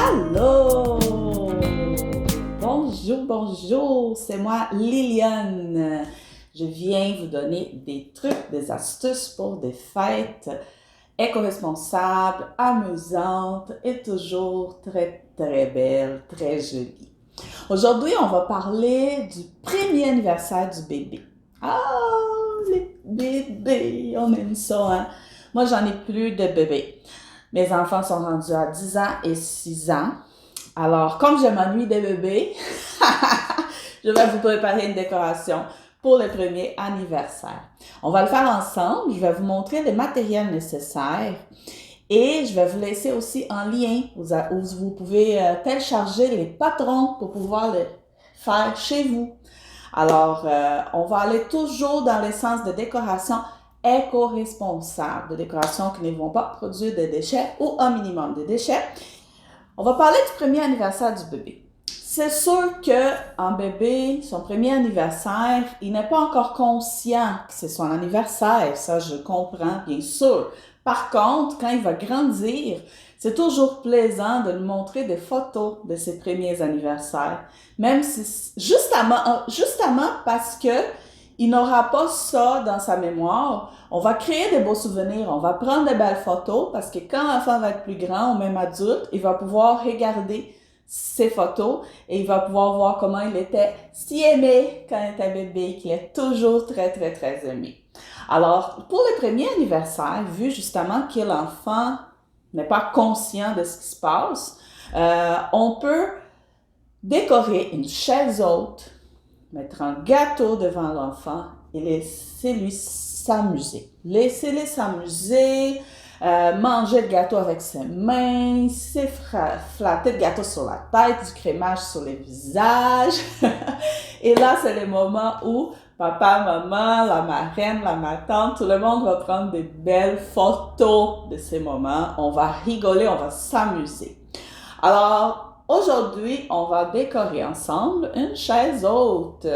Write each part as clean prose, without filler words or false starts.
Allô! Bonjour, bonjour, c'est moi Liliane. Je viens vous donner des trucs, des astuces pour des fêtes éco-responsables, amusantes et toujours très très belles, très jolies. Aujourd'hui, on va parler du premier anniversaire du bébé. Ah, les bébés, on aime ça, hein? Moi, j'en ai plus de bébés. Mes enfants sont rendus à 10 ans et 6 ans. Alors, comme je m'ennuie des bébés, je vais vous préparer une décoration pour le premier anniversaire. On va le faire ensemble. Je vais vous montrer les matériels nécessaires et je vais vous laisser aussi en lien où vous pouvez télécharger les patrons pour pouvoir le faire chez vous. Alors, on va aller toujours dans le sens de décoration éco-responsable, de décorations qui ne vont pas produire de déchets ou un minimum de déchets. On va parler du premier anniversaire du bébé. C'est sûr qu'un bébé, son premier anniversaire, il n'est pas encore conscient que c'est son anniversaire. Ça, je comprends, bien sûr. Par contre, quand il va grandir, c'est toujours plaisant de lui montrer des photos de ses premiers anniversaires. Même si, justement parce que il n'aura pas ça dans sa mémoire, on va créer des beaux souvenirs, on va prendre de belles photos parce que quand l'enfant va être plus grand ou même adulte, il va pouvoir regarder ces photos et il va pouvoir voir comment il était si aimé quand il était bébé, qu'il est toujours très, très, très aimé. Alors, pour le premier anniversaire, vu justement que l'enfant n'est pas conscient de ce qui se passe, on peut décorer une chaise haute, mettre un gâteau devant l'enfant et laisser-lui s'amuser. Laissez-les s'amuser, manger le gâteau avec ses mains, flatter le gâteau sur la tête, du crémage sur les visages. Et là, c'est le moment où papa, maman, la marraine, ma tante, tout le monde va prendre des belles photos de ces moments. On va rigoler, on va s'amuser. Alors, aujourd'hui, on va décorer ensemble une chaise haute.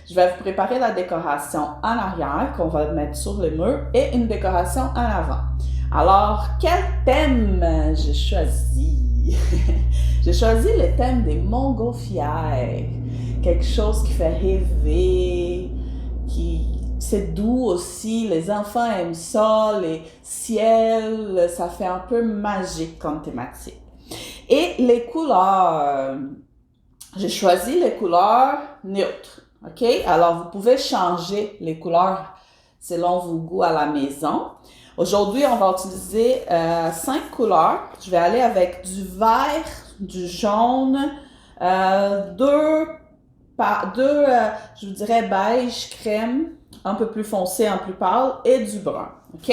Je vais vous préparer la décoration en arrière qu'on va mettre sur le mur et une décoration en avant. Alors, quel thème j'ai choisi? J'ai choisi le thème des montgolfières. Quelque chose qui fait rêver, c'est doux aussi, les enfants aiment ça, les ciels, ça fait un peu magique comme thématique. Et les couleurs, j'ai choisi les couleurs neutres, ok? Alors, vous pouvez changer les couleurs selon vos goûts à la maison. Aujourd'hui, on va utiliser 5 couleurs. Je vais aller avec du vert, du jaune, deux, je vous dirais beige, crème, un peu plus foncé, un peu plus pâle, et du brun, ok?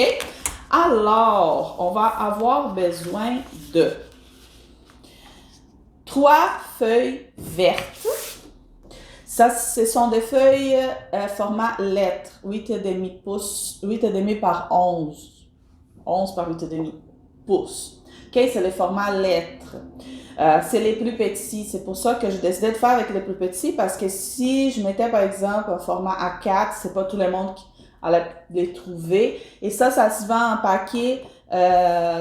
Alors, on va avoir besoin de 3 feuilles vertes. Ça, ce sont des feuilles format lettre, 8,5 pouces, 8,5 par 11. 11 par 8,5 pouces. OK, c'est le format lettre. C'est les plus petits. C'est pour ça que j'ai décidé de faire avec les plus petits parce que si je mettais par exemple un format A4, c'est pas tout le monde qui allait les trouver. Et ça se vend en paquet.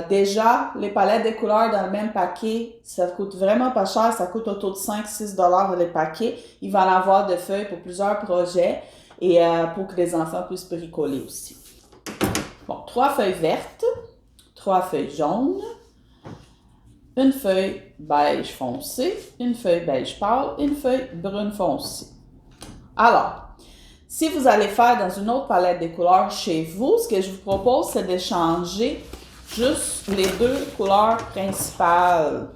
Déjà, les palettes de couleurs dans le même paquet, ça coûte vraiment pas cher, ça coûte autour de 5-6 $ le paquet. Il va en avoir de feuilles pour plusieurs projets et pour que les enfants puissent bricoler aussi. Bon, 3 feuilles vertes, 3 feuilles jaunes, une feuille beige foncé, une feuille beige pâle et une feuille brune foncée. Alors, si vous allez faire dans une autre palette de couleurs chez vous, ce que je vous propose, c'est de changer juste les 2 couleurs principales.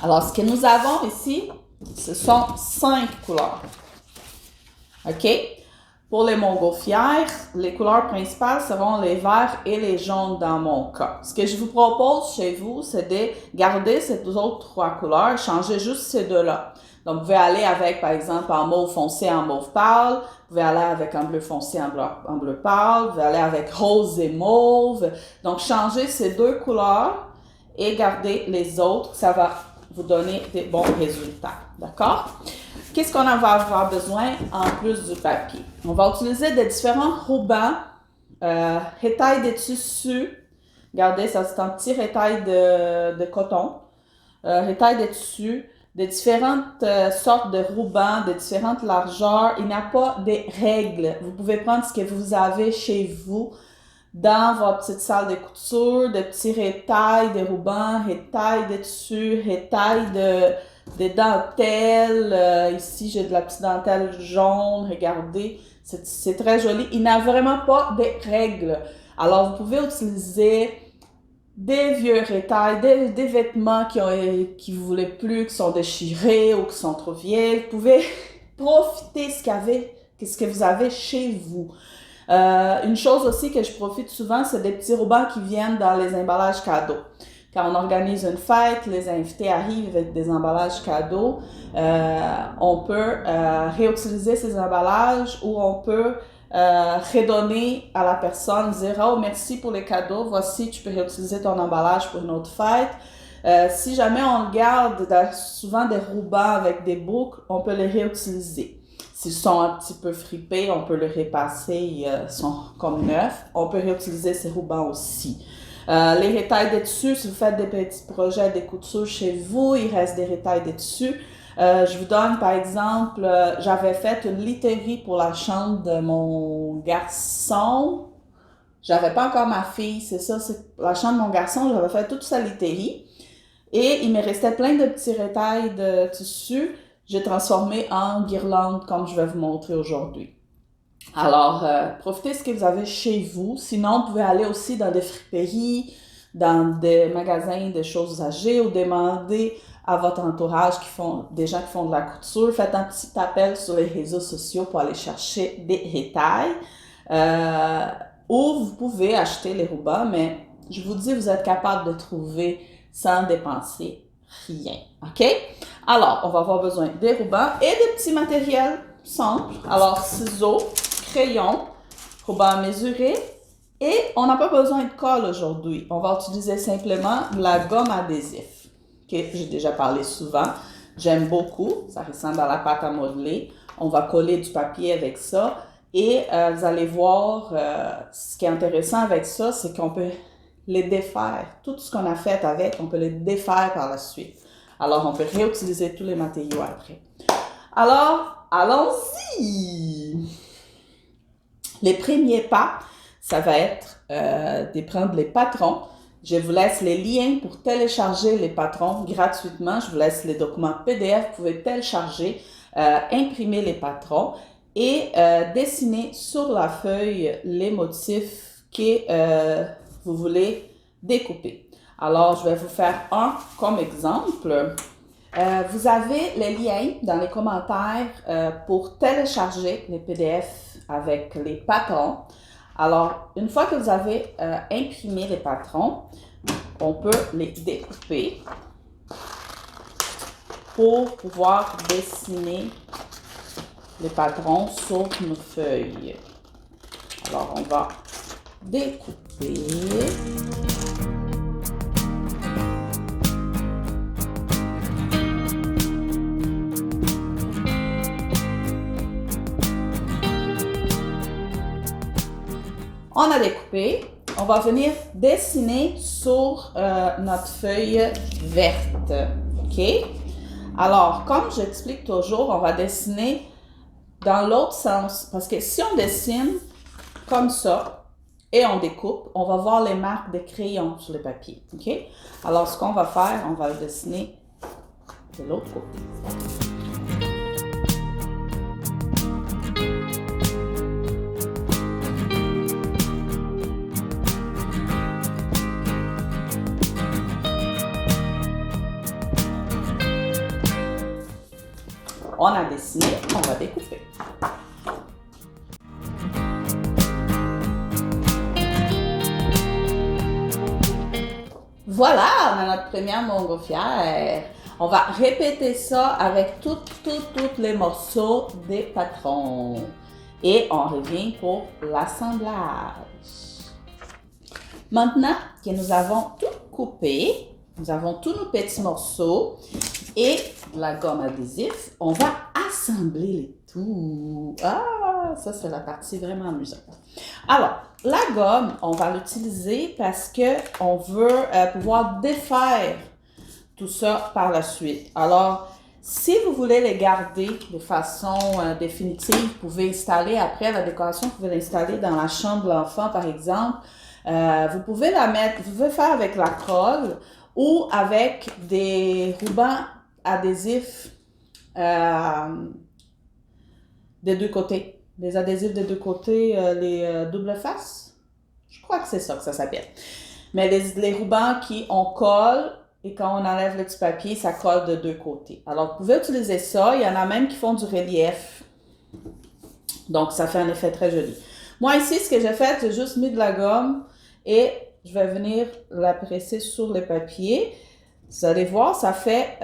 Alors, ce que nous avons ici, ce sont 5 couleurs. OK? Pour les montgolfières, les couleurs principales seront les verts et les jaunes dans mon cas. Ce que je vous propose chez vous, c'est de garder ces autres 3 couleurs, changer juste ces 2-là. Donc, vous pouvez aller avec, par exemple, en mauve foncé, en mauve pâle. Vous pouvez aller avec un bleu foncé, en bleu pâle. Vous pouvez aller avec rose et mauve. Donc, changez ces 2 couleurs et gardez les autres. Ça va vous donner des bons résultats. D'accord? Qu'est-ce qu'on va avoir besoin en plus du papier? On va utiliser des différents rubans, étailles de tissu, Regardez, ça c'est un petit rétail de coton, rétail de tissu, de différentes sortes de rubans, de différentes largeurs. Il n'y a pas de règles. Vous pouvez prendre ce que vous avez chez vous dans votre petite salle de couture, de petits rétails de rubans, rétails de tissu, rétails de dentelle. Ici, j'ai de la petite dentelle jaune, regardez, c'est très joli. Il n'y a vraiment pas de règles. Alors, vous pouvez utiliser des vieux rétails, des vêtements qui vous voulez plus, qui sont déchirés ou qui sont trop vieilles. Vous pouvez profiter de ce que vous avez chez vous. Une chose aussi que je profite souvent, c'est des petits rubans qui viennent dans les emballages cadeaux. Quand on organise une fête, les invités arrivent avec des emballages cadeaux. On peut réutiliser ces emballages ou on peut redonner à la personne, dire « Oh, merci pour les cadeaux, voici, tu peux réutiliser ton emballage pour une autre fête. » Si jamais on le garde, souvent des rubans avec des boucles, on peut les réutiliser. S'ils sont un petit peu fripés, on peut les repasser, ils sont comme neufs. On peut réutiliser ces rubans aussi. Les rétails de tissu, si vous faites des petits projets de couture chez vous, il reste des rétails de tissu. Je vous donne par exemple, j'avais fait une literie pour la chambre de mon garçon. J'avais pas encore ma fille, c'est ça, c'est la chambre de mon garçon, j'avais fait toute sa literie. Et il me restait plein de petits rétails de tissu. J'ai transformé en guirlande comme je vais vous montrer aujourd'hui. Alors, profitez de ce que vous avez chez vous. Sinon, vous pouvez aller aussi dans des friperies, dans des magasins de choses usagées ou demander à votre entourage des gens qui font de la couture. Faites un petit appel sur les réseaux sociaux pour aller chercher des rétails. Ou vous pouvez acheter les rubans, mais je vous dis, vous êtes capable de trouver sans dépenser rien. OK? Alors, on va avoir besoin des rubans et de petits matériels simples. Alors, ciseaux, crayons, rubans mesurés et on n'a pas besoin de colle aujourd'hui. On va utiliser simplement de la gomme adhésive. OK? J'ai déjà parlé souvent. J'aime beaucoup. Ça ressemble à la pâte à modeler. On va coller du papier avec ça. Et vous allez voir, ce qui est intéressant avec ça, c'est qu'on peut les défaire. Tout ce qu'on a fait avec, on peut les défaire par la suite. Alors, on peut réutiliser tous les matériaux après. Alors, allons-y! Les premiers pas, ça va être de prendre les patrons. Je vous laisse les liens pour télécharger les patrons gratuitement. Je vous laisse les documents PDF. Vous pouvez télécharger, imprimer les patrons et dessiner sur la feuille les motifs que vous voulez découper. Alors, je vais vous faire un comme exemple. Vous avez les liens dans les commentaires pour télécharger les PDF avec les patrons. Alors, une fois que vous avez imprimé les patrons, on peut les découper pour pouvoir dessiner les patrons sur nos feuilles. Alors, on va découper. On a découpé. On va venir dessiner sur notre feuille verte. OK? Alors, comme j'explique toujours, on va dessiner dans l'autre sens. Parce que si on dessine comme ça et on découpe, on va voir les marques de crayon sur le papier. OK? Alors, ce qu'on va faire, on va le dessiner de l'autre côté. On a dessiné, on va découper. Voilà, on a notre première montgolfière. On va répéter ça avec tous les morceaux des patrons. Et on revient pour l'assemblage. Maintenant que nous avons tout coupé, nous avons tous nos petits morceaux et la gomme adhésive, on va assembler les tout. Ah, ça c'est la partie vraiment amusante. Alors, la gomme, on va l'utiliser parce qu'on veut pouvoir défaire tout ça par la suite. Alors, si vous voulez les garder de façon définitive, vous pouvez installer après la décoration, vous pouvez l'installer dans la chambre de l'enfant, par exemple. Vous pouvez la mettre, vous pouvez faire avec la colle ou avec des rubans adhésifs des deux côtés. Les adhésifs des deux côtés, les double faces. Je crois que c'est ça que ça s'appelle. Mais les rubans qui on colle et quand on enlève le petit papier, ça colle de deux côtés. Alors, vous pouvez utiliser ça. Il y en a même qui font du relief. Donc, ça fait un effet très joli. Moi, ici, ce que j'ai fait, j'ai juste mis de la gomme et je vais venir la presser sur le papier. Vous allez voir, ça fait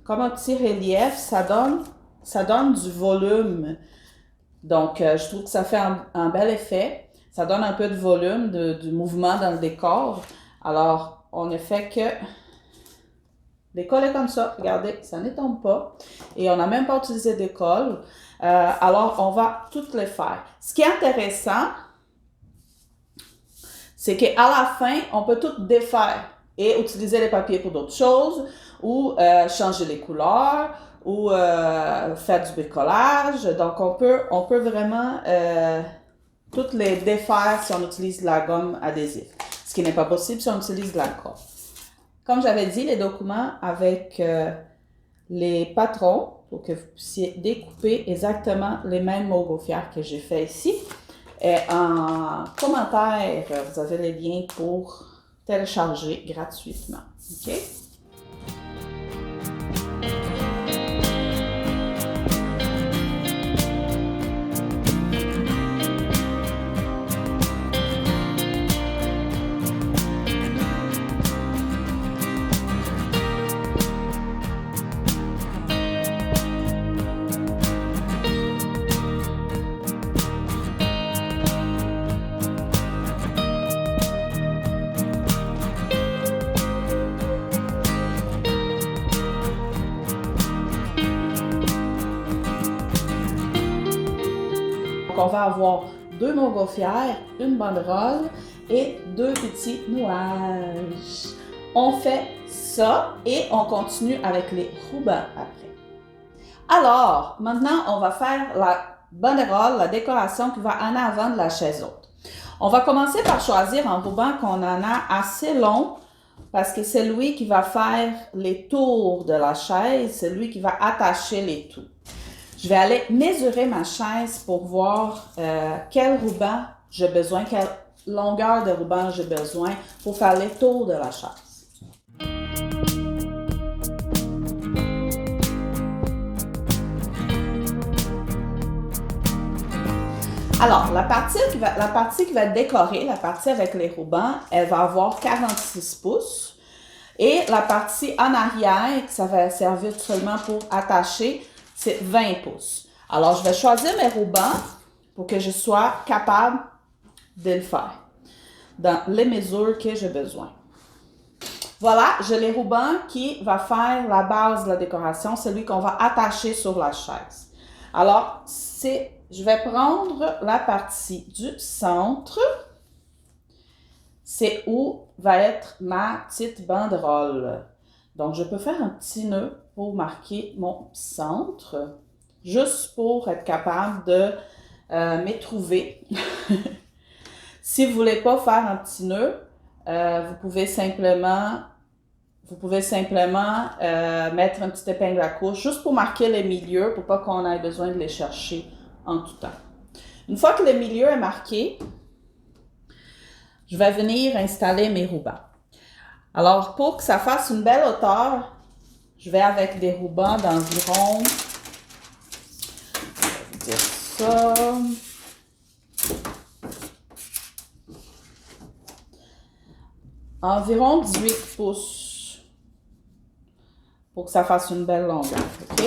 comme un petit relief. Ça donne du volume. Donc, je trouve que ça fait un bel effet. Ça donne un peu de volume, du mouvement dans le décor. Alors, on ne fait que les coller comme ça. Regardez, ça ne tombe pas. Et on n'a même pas utilisé de colle. Alors, on va toutes les faire. Ce qui est intéressant, c'est qu'à la fin, on peut tout défaire et utiliser les papiers pour d'autres choses ou changer les couleurs ou faire du bricolage. Donc, on peut vraiment toutes les défaire si on utilise de la gomme adhésive. Ce qui n'est pas possible si on utilise de la colle. Comme j'avais dit, les documents avec les patrons pour que vous puissiez découper exactement les mêmes montgolfières que j'ai fait ici. Et en commentaire, vous avez les liens pour télécharger gratuitement. OK? On va avoir 2 montgolfières, une banderole et 2 petits nuages. On fait ça et on continue avec les rubans après. Alors, maintenant, on va faire la banderole, la décoration qui va en avant de la chaise haute. On va commencer par choisir un ruban qu'on en a assez long parce que c'est lui qui va faire les tours de la chaise, c'est lui qui va attacher les tout. Je vais aller mesurer ma chaise pour voir quel ruban j'ai besoin, quelle longueur de ruban j'ai besoin pour faire les tours de la chaise. Alors, la partie qui va être décorée, la partie avec les rubans, elle va avoir 46 pouces. Et la partie en arrière, que ça va servir seulement pour attacher, c'est 20 pouces. Alors, je vais choisir mes rubans pour que je sois capable de le faire dans les mesures que j'ai besoin. Voilà, j'ai les rubans qui va faire la base de la décoration, celui qu'on va attacher sur la chaise. Alors, je vais prendre la partie du centre. C'est où va être ma petite banderole. Donc, je peux faire un petit nœud pour marquer mon centre, juste pour être capable de m'y trouver. Si vous ne voulez pas faire un petit nœud, vous pouvez simplement mettre une petite épingle à couche, juste pour marquer les milieux, pour pas qu'on ait besoin de les chercher en tout temps. Une fois que le milieu est marqué, je vais venir installer mes rubans. Alors, pour que ça fasse une belle hauteur, je vais avec des rubans d'environ, je vais dire ça, environ 18 pouces pour que ça fasse une belle longueur, OK?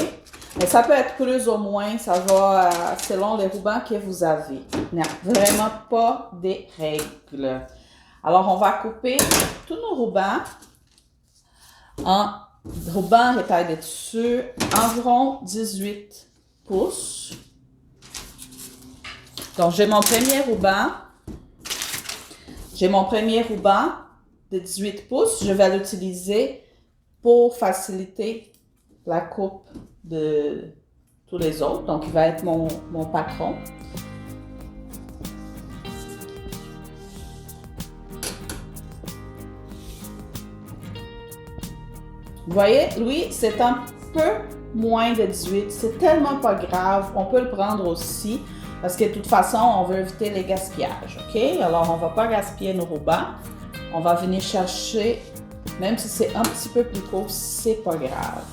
Mais ça peut être plus ou moins, ça va selon les rubans que vous avez. Non, vraiment pas des règles. Alors, on va couper tous nos rubans en rubans étalés dessus, environ 18 pouces. Donc, j'ai mon premier ruban J'ai mon premier ruban de 18 pouces. Je vais l'utiliser pour faciliter la coupe de tous les autres. Donc, il va être mon patron. Vous voyez, lui, c'est un peu moins de 18. C'est tellement pas grave. On peut le prendre aussi parce que de toute façon, on veut éviter les gaspillages. OK? Alors, on ne va pas gaspiller nos rubans. On va venir chercher, même si c'est un petit peu plus court, c'est pas grave.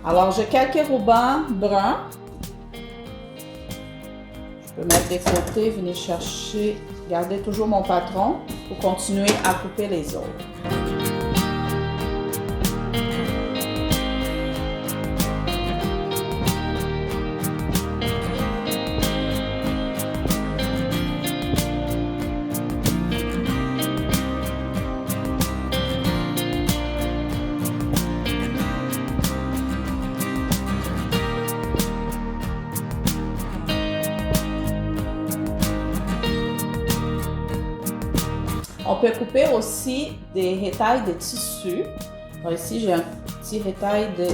Alors, j'ai quelques rubans bruns. Je peux mettre des côtés, venir chercher, garder toujours mon patron pour continuer à couper les autres. On peut couper aussi des rétails de tissu. Alors ici, j'ai un petit rétail de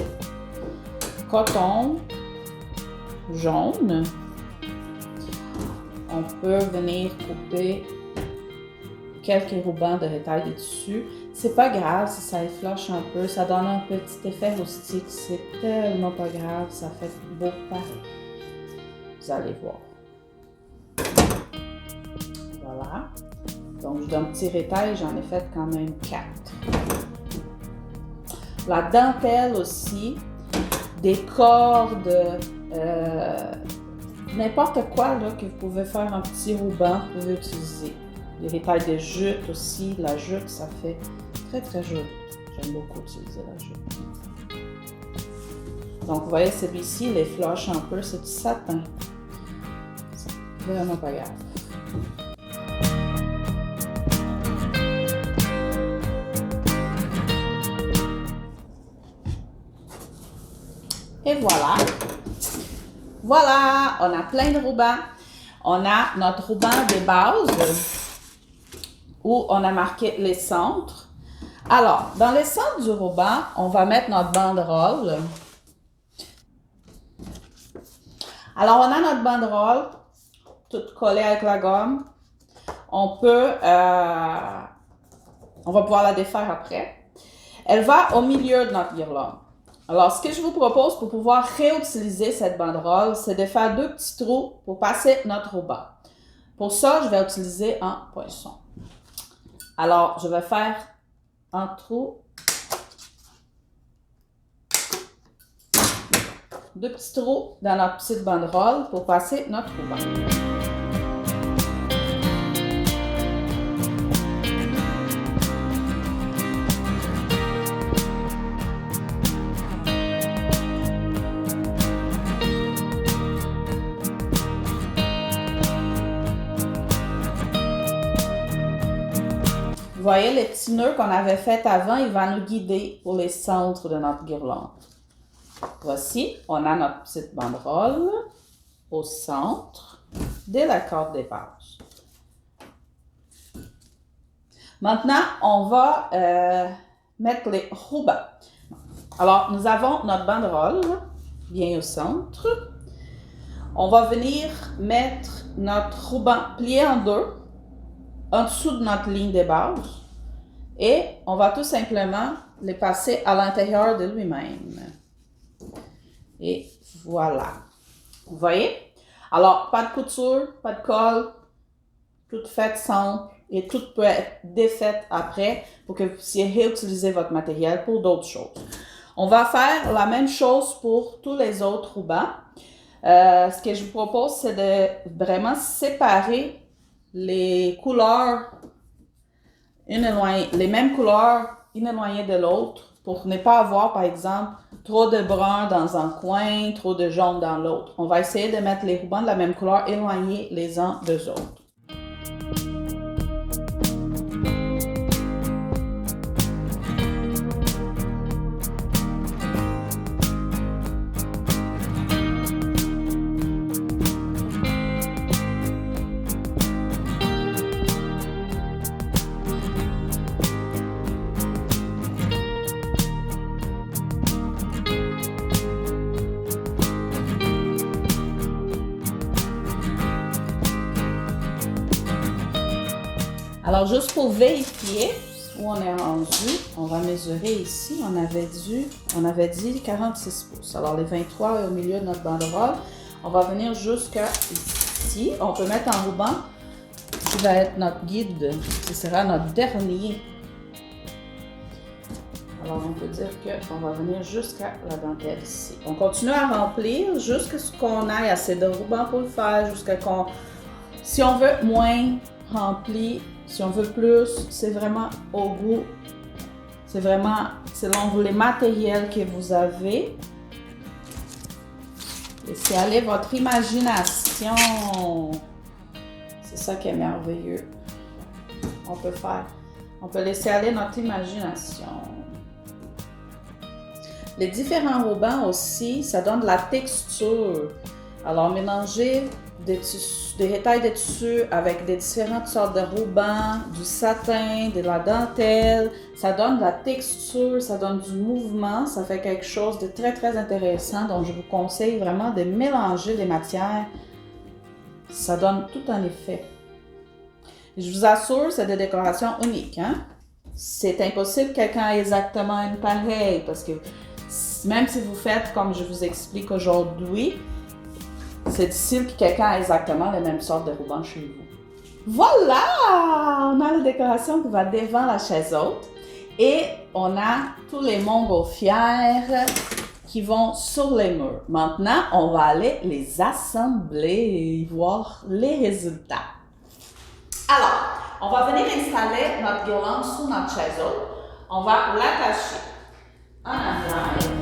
coton jaune. On peut venir couper quelques rubans de rétail de tissu. C'est pas grave si ça effiloche un peu, ça donne un petit effet rustique. C'est tellement pas grave, ça fait beau pareil. Vous allez voir. Voilà. Donc, d'un petit rétail, j'en ai fait quand même 4. La dentelle aussi, des cordes, n'importe quoi là, que vous pouvez faire un petit ruban, vous pouvez utiliser. Les rétails de jute aussi, la jute, ça fait très très joli. J'aime beaucoup utiliser la jute. Donc, vous voyez, celui-ci, il effiloche un peu, c'est du satin. C'est vraiment pas grave. Et voilà. Voilà, on a plein de rubans. On a notre ruban de base où on a marqué les centres. Alors, dans les centres du ruban, on va mettre notre banderole. Alors, on a notre banderole toute collée avec la gomme. On va pouvoir la défaire après. Elle va au milieu de notre guirlande. Alors, ce que je vous propose pour pouvoir réutiliser cette banderole, c'est de faire 2 petits trous pour passer notre ruban. Pour ça, je vais utiliser un poinçon. Alors, je vais faire un trou, 2 petits trous dans notre petite banderole pour passer notre ruban. Vous voyez, les petits nœuds qu'on avait fait avant, il va nous guider pour les centres de notre guirlande. Voici, on a notre petite banderole au centre de la corde des bases. Maintenant, on va mettre les rubans. Alors, nous avons notre banderole bien au centre. On va venir mettre notre ruban plié en 2 en dessous de notre ligne de base et on va tout simplement les passer à l'intérieur de lui-même. Et voilà. Vous voyez? Alors, pas de couture, pas de colle, tout fait simple et tout peut être défait après pour que vous puissiez réutiliser votre matériel pour d'autres choses. On va faire la même chose pour tous les autres rubans. Ce que je vous propose, c'est de vraiment séparer les couleurs, les mêmes couleurs, une éloignée de l'autre, pour ne pas avoir, par exemple, trop de brun dans un coin, trop de jaune dans l'autre. On va essayer de mettre les rubans de la même couleur éloignés les uns des autres. Alors, juste pour vérifier où on est rendu, on va mesurer ici. On avait dit 46 pouces. Alors, les 23 au milieu de notre banderole. On va venir jusqu'à ici. On peut mettre en ruban qui va être notre guide. Ce sera notre dernier. Alors, on peut dire qu'on va venir jusqu'à la dentelle ici. On continue à remplir jusqu'à ce qu'on ait assez de ruban pour le faire, jusqu'à qu'on... Si on veut moins rempli, si on veut plus, c'est vraiment au goût. C'est vraiment selon les matériels que vous avez. Laissez aller votre imagination. C'est ça qui est merveilleux. On peut laisser aller notre imagination. Les différents rubans aussi, ça donne de la texture. Alors, mélanger des tailles de tissu avec des différentes sortes de rubans, du satin, de la dentelle, ça donne de la texture, ça donne du mouvement, ça fait quelque chose de très très intéressant. Donc, je vous conseille vraiment de mélanger les matières. Ça donne tout un effet. Je vous assure, c'est des décorations uniques. Hein? C'est impossible que quelqu'un ait exactement une pareille parce que même si vous faites comme je vous explique aujourd'hui, c'est difficile que quelqu'un ait exactement la même sorte de ruban chez vous. Voilà! On a la décoration qui va devant la chaise haute et on a tous les montgolfières qui vont sur les murs. Maintenant, on va aller les assembler et voir les résultats. Alors, on va venir installer notre guirlande sous notre chaise haute. On va l'attacher en arrière.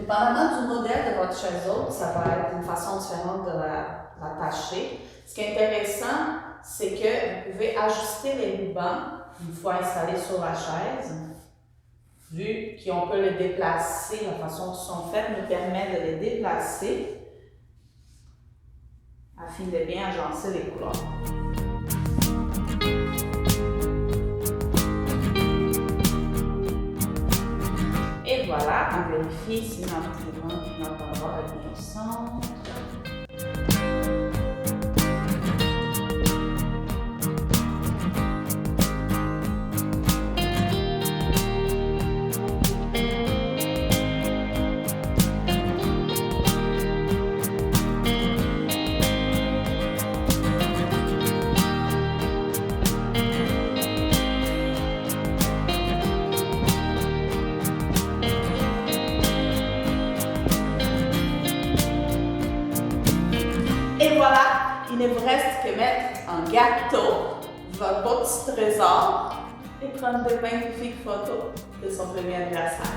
Dépendamment du modèle de votre chaise haute, ça va être une façon différente de l'attacher. Ce qui est intéressant, c'est que vous pouvez ajuster les rubans une fois installés sur la chaise. Vu qu'on peut les déplacer, la façon dont ils sont faits nous permet de les déplacer afin de bien agencer les couleurs. Et voilà, on vérifie si notre banderole est bien au centre. Et voilà, il ne vous reste que mettre en gâteau votre beau petit trésor et prendre de magnifiques photos de son premier anniversaire.